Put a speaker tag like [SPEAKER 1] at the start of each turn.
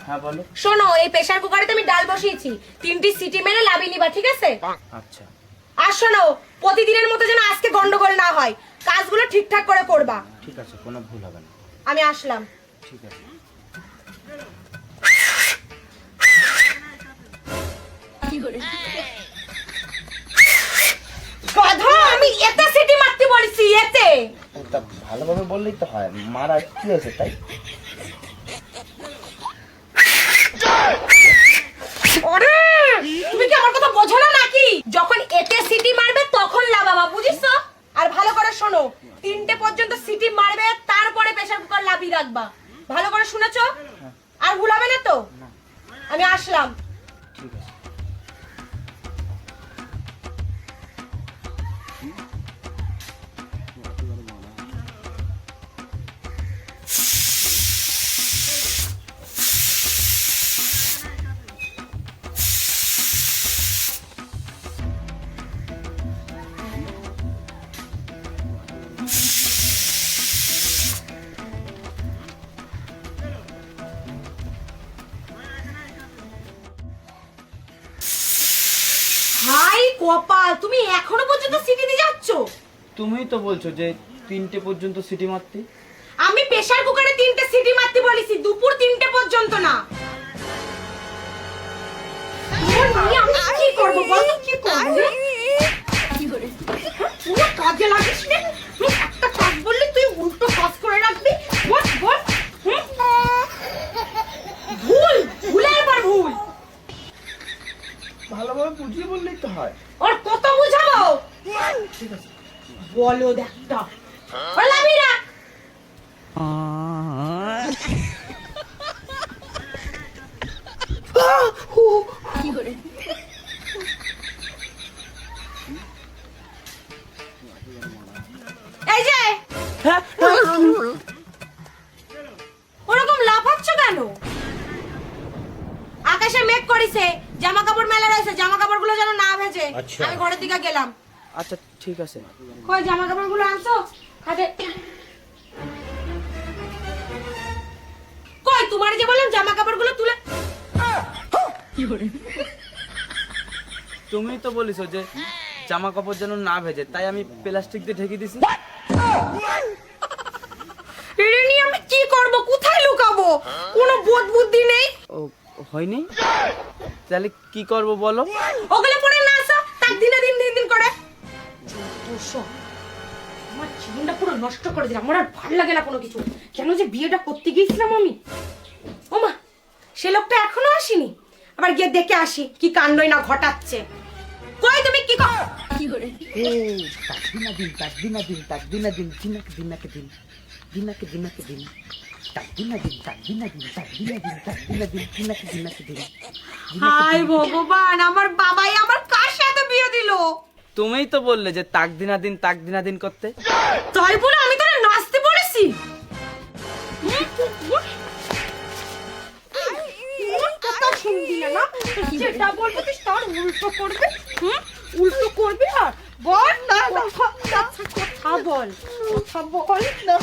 [SPEAKER 1] হ্যাঁ বলো।
[SPEAKER 2] শোনো, এই প্রেসার কুকারে আমি ডাল বসিয়েছি, 3টি সিটি মেরে লাভিয়ে নিবা, ঠিক আছে?
[SPEAKER 1] আচ্ছা
[SPEAKER 2] আর শোনো, প্রতিদিনের মতো যেন আজকে গন্ডগোল না হয়, কাজগুলো ঠিকঠাক করে করবা।
[SPEAKER 1] ঠিক আছে, কোনো ভুল হবে না।
[SPEAKER 2] আমি আসলাম।
[SPEAKER 1] ঠিক আছে।
[SPEAKER 2] গাধা, আমি এতে সিটি মারতে বলেছি, এতে।
[SPEAKER 1] তা ভালোভাবে বললেই তো হয়, মারা কি হয়েছে তাই?
[SPEAKER 2] আরে তুমি কি আমার কথা বোঝো না নাকি? যখন এতে সিটি মারবে তখন লাভাবা, বুঝিছো? আর ভালো করে শোনো, 3টে পর্যন্ত সিটি মারবে, তারপরে প্রেসার কুকার লাভিয়ে রাখবা। ভালো করে শুনেছো? আর ভুলাবে না তো? আমি আসলাম।
[SPEAKER 1] ঠিক আছে।
[SPEAKER 2] হাই কপাল, তুমি এখনো পর্যন্ত সিটি দিয়ে যাচ্ছ?
[SPEAKER 1] তুমিই তো বলছো যে 3টে পর্যন্ত সিটি মারতে।
[SPEAKER 2] আমি প্রেসার কুকারে 3টে সিটি মারতে বলেছি, দুপুর 3টে পর্যন্ত না। আমি কি করবো বল, কি করবো? পুরো কাজে লাগিস না, একটা কাজ বললি তুই উল্টো কাজ করে রাখবি। বল বল, ভুল ভুলের পর ভুল।
[SPEAKER 1] ভালোভাবে বুঝিয়ে বললেই তো হয়।
[SPEAKER 2] ওর কত বুঝাবো?
[SPEAKER 1] ঠিক আছে।
[SPEAKER 2] বলো দেখটা, লাভি রাখ। এই যে ওরকম লাফাচ্ছ কেন? আকাশে মেঘ করেছে, জামা কাপড় মেলা রয়েছে, জামা কাপড় গুলো যেন না ভেজে।
[SPEAKER 1] আচ্ছা।
[SPEAKER 2] আমি ঘরের দিকে গেলাম।
[SPEAKER 1] আচ্ছা ঠিক আছে।
[SPEAKER 2] কই জামা কাপড় গুলো আনছো? খাটে। কই তোমার যে বললাম জামা কাপড় গুলো তুলে।
[SPEAKER 1] তুমিই তো বলিছো যে জামা কাপড় যেন না ভেজে, তাই আমি প্লাস্টিক দিয়ে ঢেকে দিছি।
[SPEAKER 2] এরে নিয়ে আমি কি করব, কোথায় লুকাবো? কোনো বোধ বুদ্ধি নেই।
[SPEAKER 1] ও হয়নি, তাহলে কি করব বলো?
[SPEAKER 2] ওগুলো পরে না আসো, তাক দিনে দিন দিন দিন করে। চুপ, আমার জীবনটা পুরো নষ্ট করে দিলাম। আমার আর ভালো লাগে না কোনো কিছু। কেন যে বিয়েটা করতে গিয়েছিলাম আমি। ওমা, সে লোকটা এখনো আসেনি। আবার গিয়ে দেখে আসি কি কাণ্ডই না ঘটাচ্ছে। কই তুমি কি করে?
[SPEAKER 1] তাকদিনা দিন তাকদিনা দিন তাকদিনা দিন দিনাকে দিনাকে দিন দিনাকে দিনাকে দিন তাকদিনা দিন তাকদিনা দিন তাকদিনা দিন তাকদিনা দিন দিনাকে দিনাকে দিন।
[SPEAKER 2] হায় ভগবান, আমার বাবাই আমার কার সাথে বিয়ে দিল?
[SPEAKER 1] তুমিই তো বললে যে তাকদিনা দিন করতে।
[SPEAKER 2] তাই বলে আমি তোরে নাচতে বলেছি? কথা শুনবি না, যেটা বলবো তুই তার উল্টো করবে। উল্টো করবি আর বল না, কথা বল, কথা বল না।